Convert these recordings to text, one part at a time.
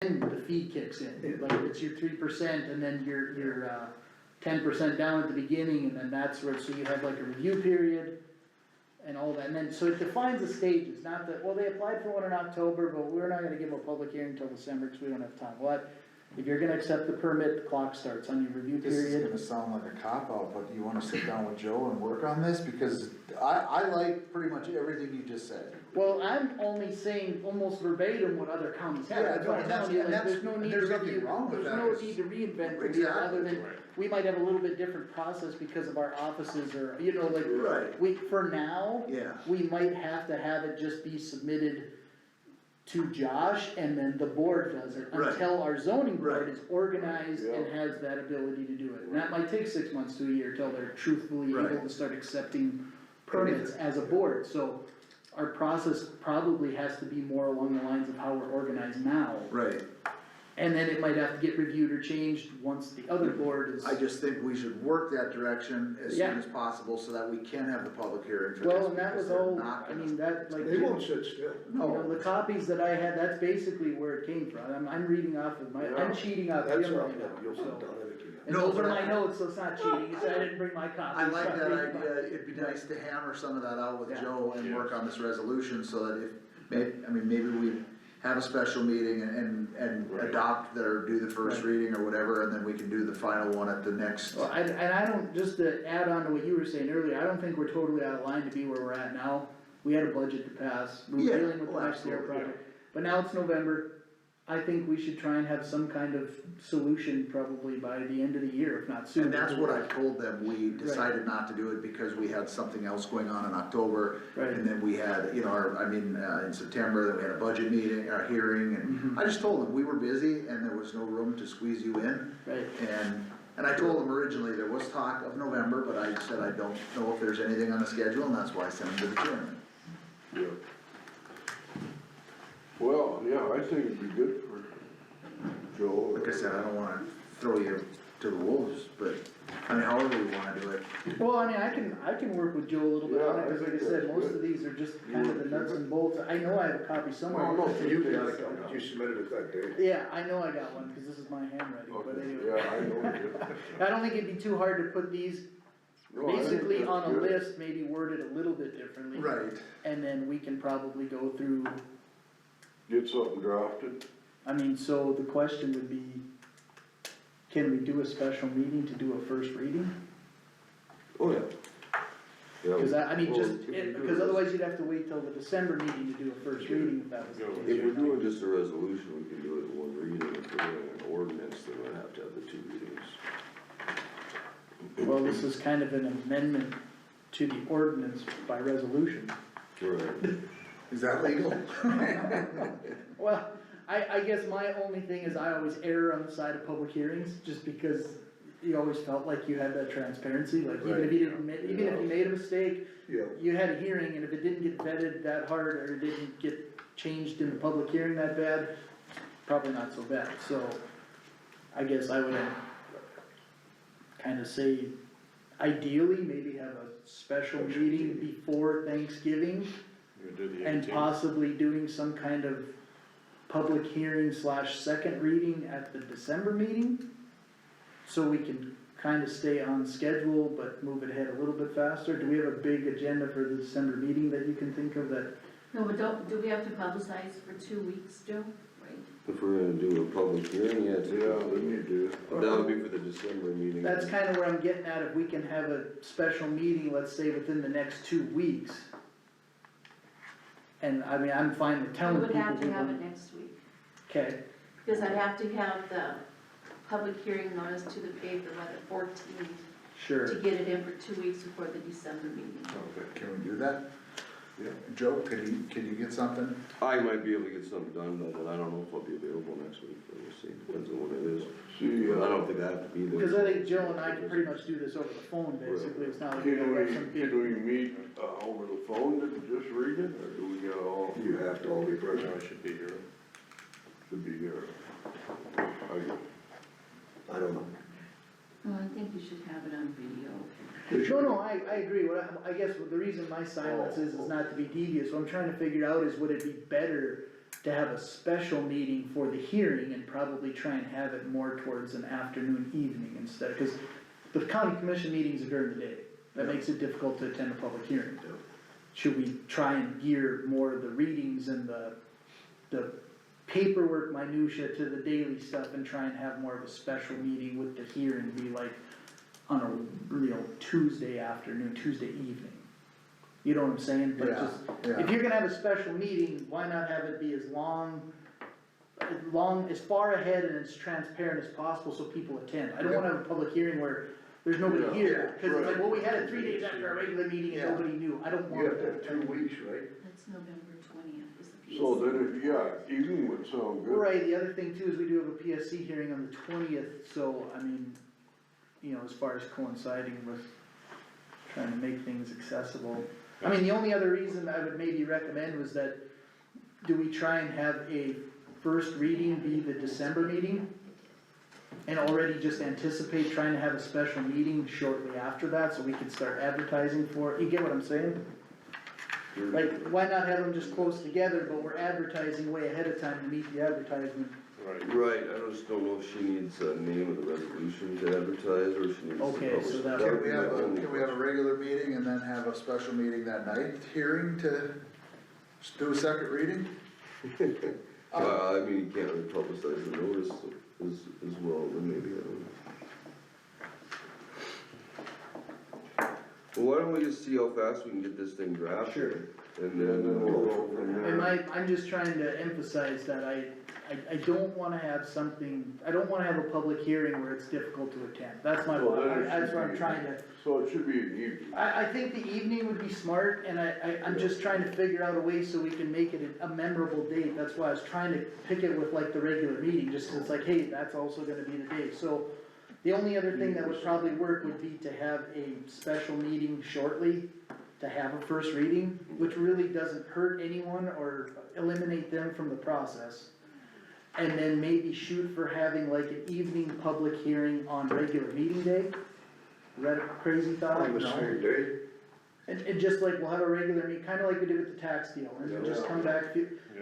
then the fee kicks in, like it's your 3% and then your 10% down at the beginning, and then that's where, so you have like a review period and all that, and then, so it defines the stages, not that, well, they applied for one in October, but we're not gonna give a public hearing until December, cause we don't have time. Well, if you're gonna accept the permit, the clock starts on your review This is period. gonna sound like a cop-out, but you wanna sit down with Joe and work on this? Because I like pretty much everything you just said. Well, I'm only saying almost verbatim what other counties have. Yeah, That's what I'm telling you, like, there's no need to there's nothing review, wrong with there's that. no need to reinvent the wheel, Exactly. other than, we might have a little bit different process because of our offices, or, you know, like, Right. we, for now, Yeah. we might have to have it just be submitted to Josh, and then the board does it, Right. until our zoning board Right. is organized and has that ability to do it. And that might take 6 months to a year till they're truthfully able Right. to start accepting permits as a board, so our process probably has to be more along the lines of how we're organized now. Right. And then it might have to get reviewed or changed once the other board is. I just think we should work that direction as soon Yeah. as possible so that we can have the public hearing for this. Well, and that because was they're all, not I gonna- mean, that, like. They won't sit still. You know, the copies that I had, that's basically where it came from, I'm reading off of I'm Yeah. cheating off That's Jim right, right now, you'll so. sit down and again. And No, those are but my I- notes, so it's not cheating, it's, I didn't bring my copy. I like so I'm that reading idea, mine. it'd be nice to hammer some of that out with Yeah. Joe and work on this resolution so that if, maybe we have a special meeting and Right. adopt or do the first Right. reading or whatever, and then we can do the final one at the next. Well, and I don't, just to add on to what you were saying earlier, I don't think we're totally out of line to be where we're at now. We had a budget to pass, we were Yeah, dealing with the oh, next year absolutely, project, but now it's November. I think we should try and have some kind of solution probably by the end of the year, if not sooner. And that's what I told them, we decided not to do it because we had something else going on in October. Right. And then we had, you know, in September, then we had a budget meeting, our hearing, and I just told them, we were busy and there was no room to squeeze you in. Right. And I told them originally, there was talk of November, but I said I don't know if there's anything on the schedule, and that's why I sent them to the chairman. Yeah. Well, yeah, I think it'd be good for Joe. Like I said, I don't wanna throw you to the wolves, but, I mean, however we wanna do it. Well, I mean, I can work with Joe a little bit on Yeah, it, I cause like I think said, that's most good. of these are just kind of the nuts and bolts, I know I have a copy somewhere. Oh, no, you got it, you submitted it that day. Yeah, I know I got one, cause this is my handwriting, but Okay, anyway. yeah, I know you did. I don't think it'd be too hard to put these No, I think basically that's on a good. list, maybe worded a little bit differently. Right. And then we can probably go through, Get something drafted. I mean, so the question would be, can we do a special meeting to do a first reading? Oh, yeah. Yeah. Cause I mean, Well, just, can we do because this? otherwise you'd have to wait till the December meeting to do a first reading if that was the Yeah. case. If we're doing just a resolution, we can do it in one reading. If we're doing an ordinance, then we'd have to have the 2 readings. Well, this is kind of an amendment to the ordinance by resolution. Right. Is that legal? Well, I guess my only thing is I always err on the side of public hearings, just because you always felt like you had that transparency, like even if you didn't, even if you made a mistake, Yeah. you had a hearing, and if it didn't get vetted that hard, or it didn't get changed in the public hearing that bad, probably not so bad, so I guess I would kinda say, ideally, maybe have a special meeting before Thanksgiving, You did the and 18th. possibly doing some kind of public hearing / second reading at the December meeting, so we can kinda stay on schedule, but move it ahead a little bit faster. Do we have a big agenda for the December meeting that you can think of that? No, but do we have to publicize for 2 weeks, Joe? Right? If we're gonna do a public hearing, yeah, Yeah, then you do. that would be for the December meeting. That's kinda where I'm getting at, if we can have a special meeting, let's say within the next 2 weeks. And I mean, I'm fine with We telling would people. have to we have want- it next week, Okay, because I'd have to have the public hearing notice to the paper by the 14th sure. to get it in for 2 weeks before the December meeting. Okay, can we do that? Yeah. Joe, can you get something? I might be able to get something done, but I don't know if I'll be available next week, but we'll see, depends on when it is. See, I don't think I have to be there. Because I think Jill and I can pretty much do this over the phone, basically, it's not like we Can gotta we, have some big. can we meet, over the phone and just read it, or do we get all? You have to all be present. I should be here. Should be here. I don't know. Well, I think you should have it on video. No, I agree, I guess the reason my silence is not to be devious, what I'm trying to figure out is would it be better to have a special meeting for the hearing and probably try and have it more towards an afternoon, evening instead, cause the county commission meetings are during the day. That makes it difficult to attend a public hearing. Should we try and gear more of the readings and the paperwork minutia to the daily stuff and try and have more of a special meeting with the hearing be like on a Tuesday afternoon, Tuesday evening? You know what I'm saying? But Yeah, just, yeah. if you're gonna have a special meeting, why not have it be as as far ahead and as transparent as possible so people attend? I don't wanna have a public hearing where there's nobody Yeah, here, cause it's like, right. well, we had it 3 days after our regular meeting and Yeah. nobody knew, I don't You want have to have that. 2 weeks, right? That's November 20th is the PSC. So then if, yeah, evening would sound good. Right, the other thing too is we do have a PSC hearing on the 20th, so, I mean, you know, as far as coinciding with trying to make things accessible. I mean, the only other reason I would maybe recommend was that, do we try and have a first reading be the December meeting? And already just anticipate trying to have a special meeting shortly after that, so we can start advertising for it, you get what I'm saying? Like, why not have them just close together, but we're advertising way ahead of time to meet the advertisement? Right. Right, I just don't know if she needs a name of the resolution to advertise, or she needs to Okay, publish. so that Can would we be have my only can we have a regular meeting and then have a special meeting that night, hearing to do a second reading? I mean, you can't really publicize the notice as well, then maybe, I don't know. Well, why don't we just see how fast we can get this thing drafted? Sure. And And then then, we'll go from And there. I'm just trying to emphasize that I don't wanna have something, I don't wanna have a public hearing where it's difficult to attend, that's my, Well, then it that's should what I'm be- trying to. So it should be an evening. I think the evening would be smart, and I'm just trying to figure out a way so we can make it a memorable date, that's why I was trying to pick it with like the regular meeting, just 'cause it's like, hey, that's also gonna be the day, so. The only other thing that would probably work would be to have a special meeting shortly, to have a first reading, which really doesn't hurt anyone or eliminate them from the process. And then maybe shoot for having like an evening public hearing on regular meeting day. Is that a crazy thought? On the No. same day? And just like, we'll have a regular meeting, kinda like we did with the tax deal, and then just come back,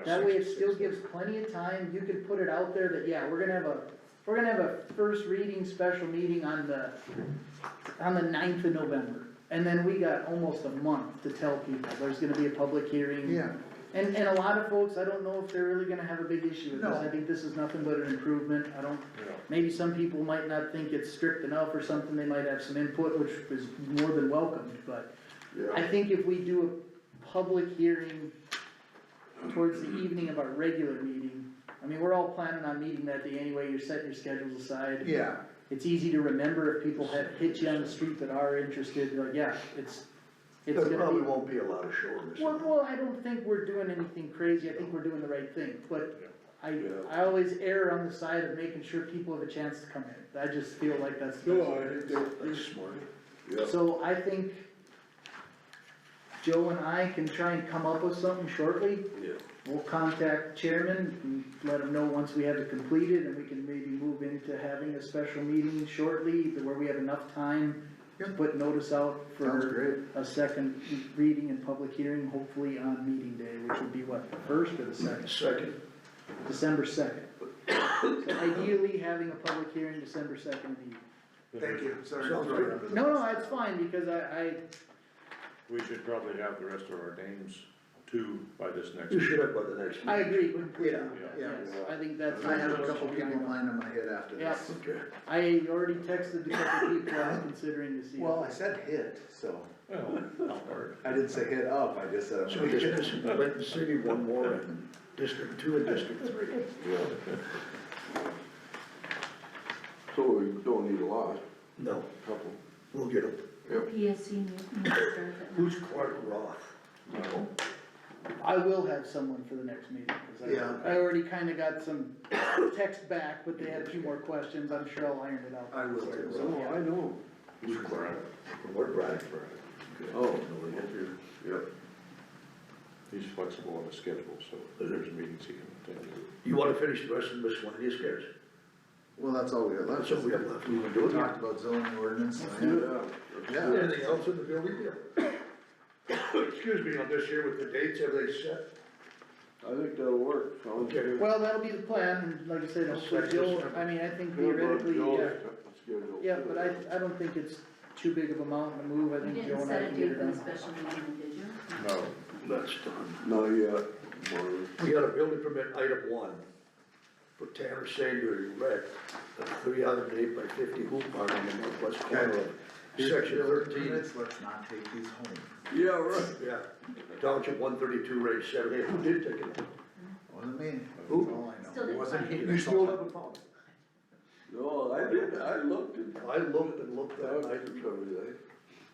that way it still gives plenty of time, you can put it out there that, yeah, we're gonna have a first reading special meeting on the 9th of November. And then we got almost a month to tell people, there's gonna be a public hearing. Yeah. And a lot of folks, I don't know if they're really gonna have a big issue with this, No. I think this is nothing but an improvement, maybe some people might not think it's strict enough or something, they might have some input, which is more than welcomed, but I Yeah, think if we do a public hearing towards the evening of our regular meeting, I mean, we're all planning on meeting that day anyway, you're setting your schedules aside. Yeah, It's easy to remember if people have hit you on the street that are interested, like, yeah, it's There gonna probably be. won't be a lot of shoulders. Well, I don't think we're doing anything crazy, I think we're doing the right thing, but Yeah. I always err on the side of making sure people have a chance to come in, I just feel like that's. the No, best. I think That's smart. yeah. So I think Joe and I can try and come up with something shortly. yeah. We'll contact chairman and let him know once we have it completed, and we can maybe move into having a special meeting shortly, where we have enough time to Yep. put notice out sounds for great. a second reading and public hearing, hopefully on meeting day, which would be what, the first or the second? Second, December 2nd. So ideally, having a public hearing December 2nd in the evening. Thank you, sorry to Sounds throw you good. under the No, no, bus. that's fine, because We should probably have the rest of our names too by this next. you should have by the next meeting. I agree completely Yeah, with that, yeah. yes, I think that's. I have a couple people in mind I'm gonna hit after Yeah. this. Okay. I already texted a couple people I was considering to see. Well, I said hit, so, Well, not hard. I didn't say hit up, I just said I'm So gonna we hit. can just let the city one more in District 2 and District 3. So we don't need a lot, No, couple. we'll get them. PSC new starts at Who's Clark Roth? No. I will have someone for the next meeting, cause Yeah. I already kinda got some text back, but they had a few more questions, I'm sure I'll iron it out. I will too. So, yeah. I know. Who's Clark? Clark Braddock. Oh, Yep. He's flexible on the schedule, so if there's meetings he can attend. You wanna finish the rest of miscellaneous cares? Well, that's all we got left. That's all we have left. We talked about zoning ordinance. yeah. Yeah. Anything else in the building deal? Excuse me, on this here with the dates, everything's set? I think that'll work, sounds Okay. good. Well, that'll be the plan, and like I said, hopefully Joe, I mean, I think theoretically, yeah, yeah, but I don't think it's too big of a mountain to move, I You think Joe didn't and I set a can get date it for the done. special meeting, did you? No, That's done. Not yet, Marvin. We got a building permit, item 1, for Tanner Sane to erect a 308 by 50 hoop barn on the northwest corner of section 13. Minutes, let's not take these home. Yeah, right. Yeah, township 132, range 7. Hey, who did take it? Wasn't me, Who? that's all I know. Still It didn't wasn't find he. it. You still haven't found it? No, I did, I looked at. I looked and looked that night. and everything.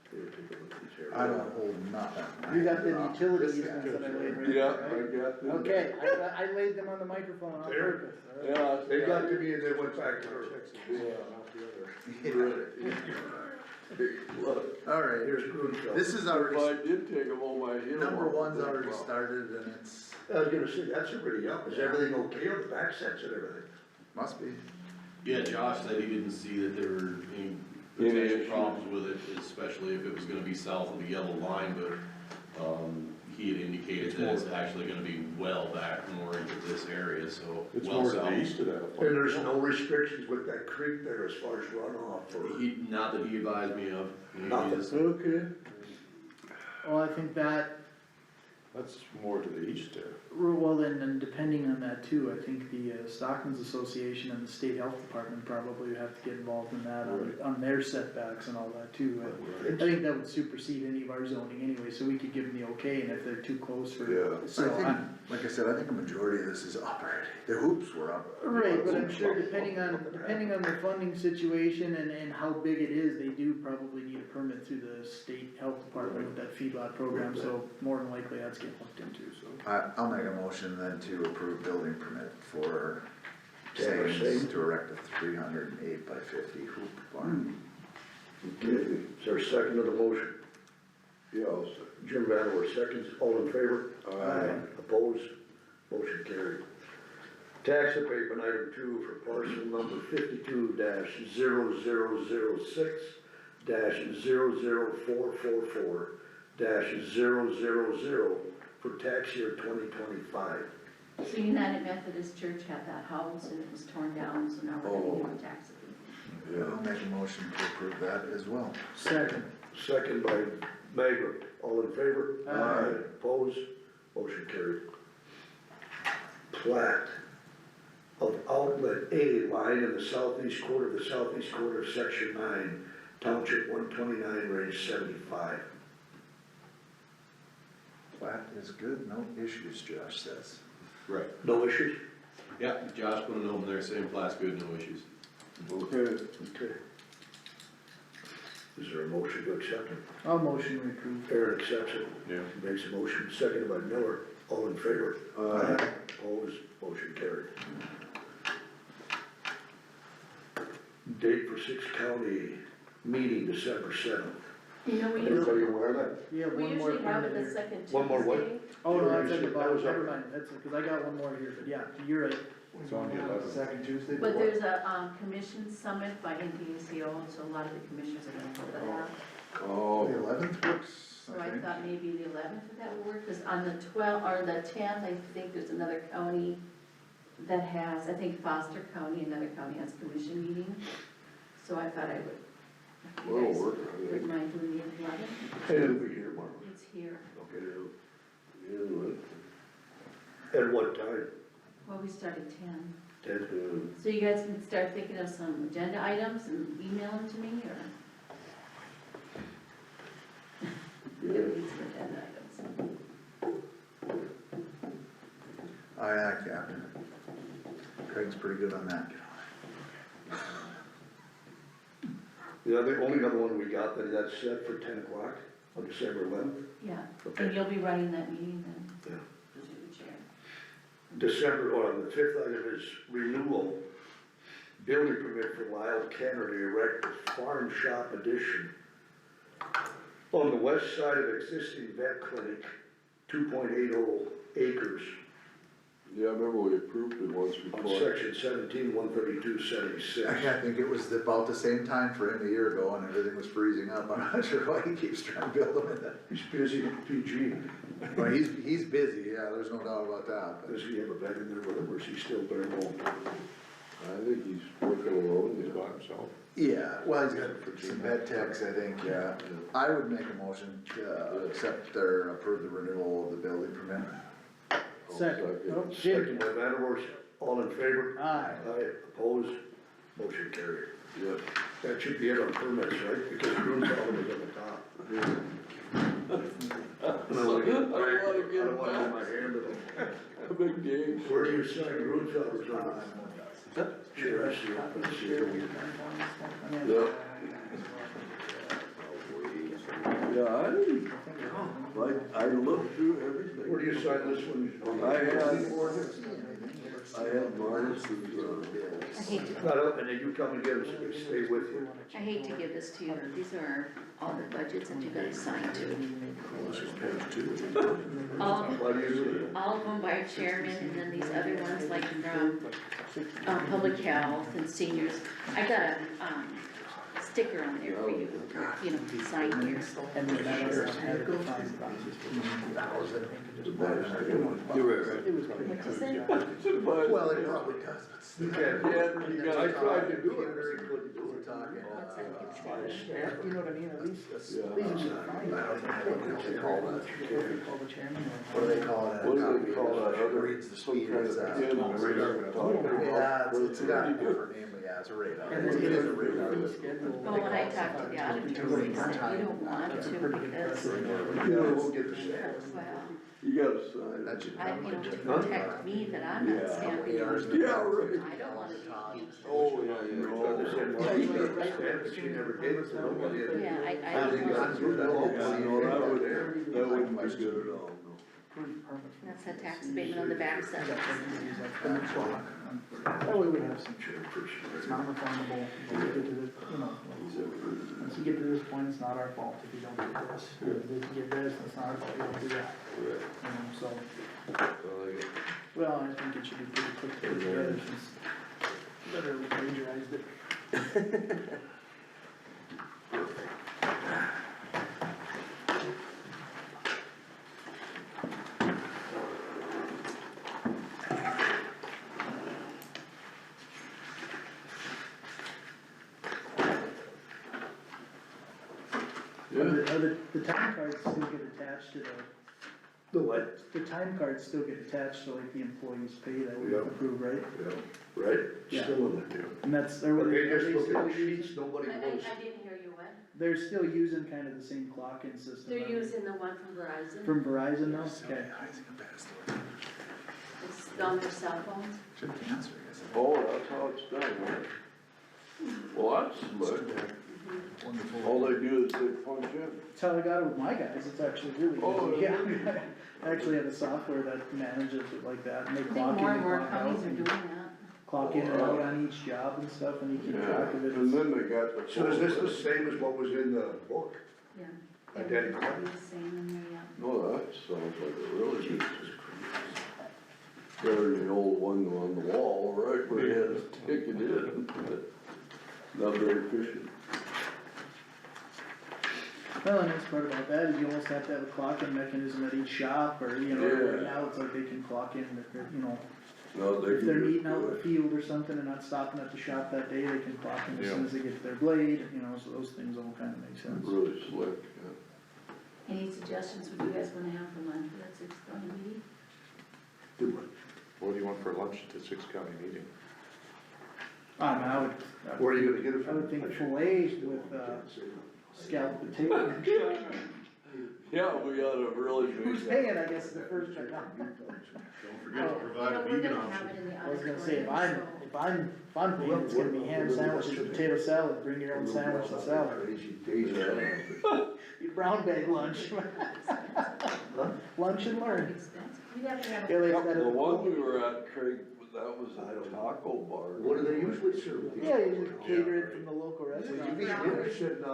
Here, take a look at these here. I don't hold nothing. You got the utility This easements guy. that I laid right Yeah, there, I right? got them. Okay, I laid them on the microphone on There. purpose, all right? Yeah. They got to me and they went back to her. Look, Alright, Here's Grunfeld. this is if already, I did take them home, I hit them. number off one's the already block. started and it's, I was gonna say, that's already up. Is everything okay on the back sets and everything? must be. Yeah, Josh said he didn't see that there were any Any potential issues. problems with it, especially if it was gonna be south of the yellow line, but, he had indicated that it's actually gonna be well back more into this area, so. it's well more to south. the east of that. And there's no restrictions with that creek there as far as runoff or? He, not that he advised me of. He Nothing. just- Okay. Well, I think that, That's more to the east there. well, then depending on that too, I think the Stockman's Association and the State Health Department probably would have to get involved in that on their setbacks and all that too. I think that would supersede any of our zoning anyway, so we could give them the okay, and if they're too close for, Yeah. so I think, I'm. like I said, I think a majority of this is up already. The hoops were up. Right, but I'm sure depending on the funding situation and how big it is, they do probably need a permit through the State Health Department with that feedlot program, so more than likely that's getting looked into, so. I'll make a motion then to approve building permit for Tanner Sames Sane. to erect a 308 by 50 hoop barn. Okay, is there a second to the motion? Yeah, I'll say. Jim Vanwer, seconds, all in favor? Aye. Opposed? Motion carried. Tax abatement item 2 for parcel number 52-00006-00444-000 for tax year 2025. So United Methodist Church had that house and it was torn down, so now we're gonna give a tax abatement. I'll make a motion to approve that as well. Second. Second by Magrum, all in favor? Aye. Opposed? Motion carried. Plat of outlet A line in the southeast quarter of section 9, township 129, range 75. Plat is good, no issues, Josh says. Right, No issues? yeah, Josh put a note in there saying plat's good, no issues. Okay. Okay. Is there a motion to accept it? I'll motion to approve. Aaron accepts it. Yeah. Makes a motion, seconded by Miller, all in favor? Aye. Opposed, motion carried. Date for 6 county meeting, December 7th. You know, we Everybody usually, aware of that? We have we one more usually have it permit the here. second Tuesday. One more what? Oh, no, that's at the That bottom, was up. never mind, that's, cause I got one more here, but yeah, you're right. It's on the 11th. Second Tuesday? But there's a, commission summit by NPCO, so a lot of the commissioners are gonna go to that. Oh, The 11th works, So I I think. thought maybe the 11th of that would work, cause on the 12th, or the 10th, I think there's another county that has, I think Foster County, another county has commission meeting. So I thought I would, if you that'll guys work, I wouldn't think. mind doing the 11th, And it'll be here, Mark. it's here. Okay. Yeah, At what time? Well, we start at 10. 10? So you guys can start thinking of some agenda items and email them to me, or? We don't need some agenda items. Aye, aye, Captain. Craig's pretty good on that. Yeah, the only other one we got, that's set for 10 o'clock on December 11th. Yeah, Okay. and you'll be running that meeting then? Yeah. As you're the chair. December, or the 5th item is renewal, building permit for Lyle Kenner to erect a farm shop addition on the west side of existing vet clinic, 2.80 acres, yeah, I remember we approved it once on before. section 17, 13276. I think it was about the same time for him a year ago and everything was freezing up. I'm not sure why he keeps trying to build them in that. He's busy with PG. Well, he's busy, yeah, there's no doubt about that, but. Does he have a vet in there with him, or is he still bare bone? I think he's working alone, He's by himself. Yeah, well, he's got some vet techs, I think, yeah. I would make a motion to accept or approve the renewal of the building permit. Second, oh, Jim, Second by Vanderhorst, all in favor? aye. Aye, opposed, motion carried. yeah. That should be it on permits, right? Because Grunthal was on the top. I don't wanna get my hand in it. A big game. Where do you sign Grunthal was on the chair, let's see. Yeah. Yeah, I looked through everything. Where do you sign this one? I had Marcus's, I hate to, Not up, and then you come and get us, we stay with you. I hate to give this to you, these are all the budgets that you guys signed to. This is page 2. All, Why do you do it? all of them by a chairman, and then these other ones like from, public health and seniors. I got a, sticker on there for you, to sign here. And then that other one had to find you're right. It was pretty What'd you say? Well, it probably does, but still. You can't, you I gotta tried to do it, but I couldn't do it. What's that give You know what I mean, at least, Yeah. at least you should find it. What they call that? What they call the chairman. What do they call it? What do they call that other? Reads the Some speed, kind it's of a. pin on the radar talking about. Yeah, it's got a different name, but yeah, it's a radar. And then It is a radar. Well, when I talked to the auditor, they said you don't want to because, Yeah, we'll get the stamp. well, You gotta sign That it. should. to protect me that I'm not Yeah. stamping. Yeah, it. Yeah, right. I don't wanna be accused. Oh, yeah, We tried to send Marty the stamp, but she never gave it to nobody. Yeah, I I think don't I want, do that. Yeah, no, that wouldn't be good at all, no. that's a tax abatement on the backside. That way we have some, it's non-refundable, once you get to this, once you get to this point, it's not our fault if you don't get this. If you get this, it's not our fault, you don't do that, so. Well, I think it should be pretty quick to put together since better we plagiarized it. The time cards still get attached to The what? the time cards still get attached to like the employee's pay that we Yeah. approve, right? Yeah, right? Yeah. Still in there. And that's, But they just they look still at the using, sheets, nobody knows. didn't hear you what? they're still using kind of the same clock-in system. They're aren't they? using the one from Verizon, From Verizon now? Okay. it's on their cell phones. Should've answered, I guess. Oh, that's how it's done, huh? Well, that's slick. All they do is they punch in. That's how I got it with my guys, it's actually really Oh, easy, yeah. I actually have a software that manages it like that, and they I think clock in more and and more clock out. counties are and doing that. Clock in and out on each job and stuff, and you keep Yeah, track of it. and then they got the. So is this the same as what was in the book? Yeah. Identical. Everything's the same in there, yeah. No, that sounds like a really good. Better than the old one on the wall, right, where you had to stick it in. Not very efficient. Well, the nice part about that is you almost have to have a clock-in mechanism at each shop, or, right Yeah. now, it's like they can clock in, if they're, No, they if can they're just meeting out do in the it. field or something and not stopping at the shop that day, they can clock in as soon as they get to their blade, so those things all kinda make sense. Really slick, yeah. Any suggestions what you guys wanna have for lunch for that 6th county meeting? Do it. What do you want for lunch at the 6 county meeting? I would, Where are you gonna get it I from? would think filet with, scalloped potato. Yeah, we ought to really Who's make paying, I guess, is the first thing. Don't forget to provide a We're vegan gonna have option. it in the I was gonna say, if auditorium, I'm paying, it's gonna be ham sandwiches and potato salad, bring your own sandwich and salad. Eat brown bag lunch. Lunch and so learn. expensive. We'd have to have Yeah, a. they- The one we were at, Craig, that was a taco bar. What do they usually serve? Yeah, you just cater it from the local Well, you restaurant. mean dinner should,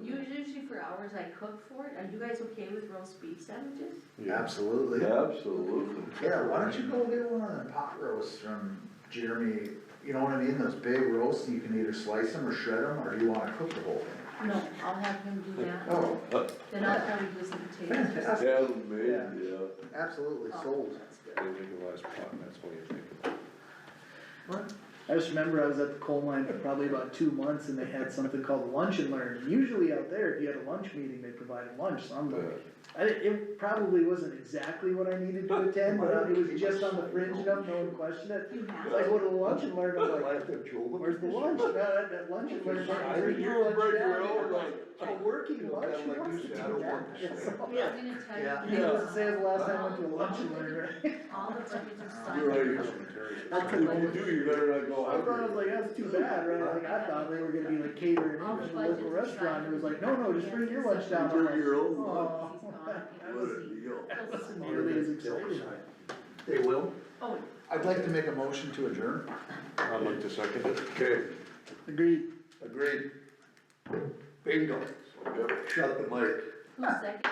Usually for hours I cook for it, are you guys okay with roast beef sandwiches? Absolutely. Absolutely. Yeah, why don't you go get one of them pot roasts from Jeremy, you know what I mean, those big roasts, you can either slice them or shred them, or do you wanna cook the whole thing? No, I'll have him do that. Oh, Then I'll probably do some potatoes. fantastic, Yeah, maybe, yeah. absolutely Oh, sold. that's good. They think of last pot, and that's what you think about. I just remember I was at the coal mine for probably about 2 months and they had something called lunch and learn. And usually out there, if you had a lunch meeting, they provided lunch, so I'm like, it probably wasn't exactly what I needed to attend, but it was just on the fringe enough, no one questioned it. You have. So I go to the lunch and learn, I'm like, I have to Joe look where's at the this. lunch? No, that lunch and learn, bring your lunch Bring your down. own lunch. A working lunch, who Like you wants to do said, I don't that? want to Yeah, say. so- I'm gonna tell you. Yeah. Needless to say, it was the last time I went to a lunch and learn, right? All the budgets are signed. Right. If you do, you better not go I thought, I was hungry. like, that's too bad, right? Like, I thought they were gonna be like catering All the in a local budgets are restaurant, it was signed. like, no, just bring your lunch down. I'm Bring like, your own "Oh." lunch. He's gone. That What was- a deal. He'll listen to Really you. is exciting. They will? Oh, I'd like to make a motion to adjourn. I'd like to second it. Okay, Agreed. agreed. Bingo. Shut the mic. who's second?